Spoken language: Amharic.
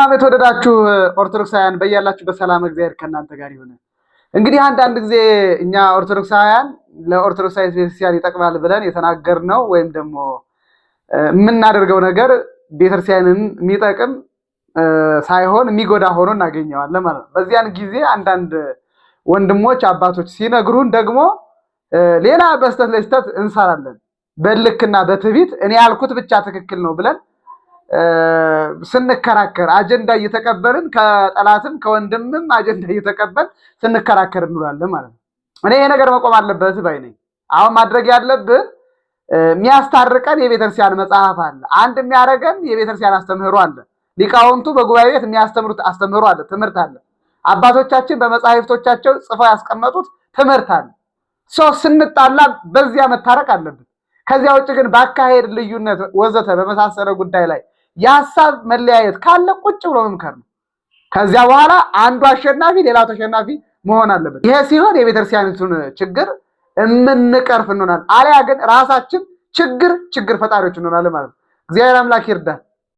ሰላም የተወደዳችሁ ኦርቶዶክሳውያን በያላችሁ በሰላም እግዚአብሔር ከእናንተ ጋር ይሁን። እንግዲህ አንዳንድ ጊዜ እኛ ኦርቶዶክሳውያን ለኦርቶዶክሳዊ ቤተክርስቲያን ይጠቅማል ብለን የተናገርነው ወይም ደግሞ የምናደርገው ነገር ቤተክርስቲያንን የሚጠቅም ሳይሆን የሚጎዳ ሆኖ እናገኘዋለን ማለት ነው። በዚያን ጊዜ አንዳንድ ወንድሞች አባቶች ሲነግሩን ደግሞ ሌላ በስተት ላይ ስተት እንሰራለን። በልክና በትዕቢት እኔ ያልኩት ብቻ ትክክል ነው ብለን ስንከራከር አጀንዳ እየተቀበልን ከጠላትም ከወንድምም አጀንዳ እየተቀበል ስንከራከር እንውላለን ማለት ነው። እኔ ይሄ ነገር መቆም አለበት ባይ ነኝ። አሁን ማድረግ ያለብን የሚያስታርቀን የቤተክርስቲያን መጽሐፍ አለ። አንድ የሚያረገን የቤተክርስቲያን አስተምህሮ አለ። ሊቃውንቱ በጉባኤ ቤት የሚያስተምሩት አስተምህሮ አለ፣ ትምህርት አለ። አባቶቻችን በመጻሕፍቶቻቸው ጽፈው ያስቀመጡት ትምህርት አለ። ስንጣላ በዚያ መታረቅ አለብን። ከዚያ ውጭ ግን በአካሄድ ልዩነት ወዘተ በመሳሰለ ጉዳይ ላይ የሐሳብ መለያየት ካለ ቁጭ ብሎ መምከር ነው። ከዚያ በኋላ አንዱ አሸናፊ ሌላው ተሸናፊ መሆን አለበት። ይሄ ሲሆን የቤተክርስቲያኒቱን ችግር የምንቀርፍ እንሆናለን። አሊያ ግን ራሳችን ችግር ፈጣሪዎች እንሆናለን ማለት ነው። እግዚአብሔር አምላክ ይርዳል።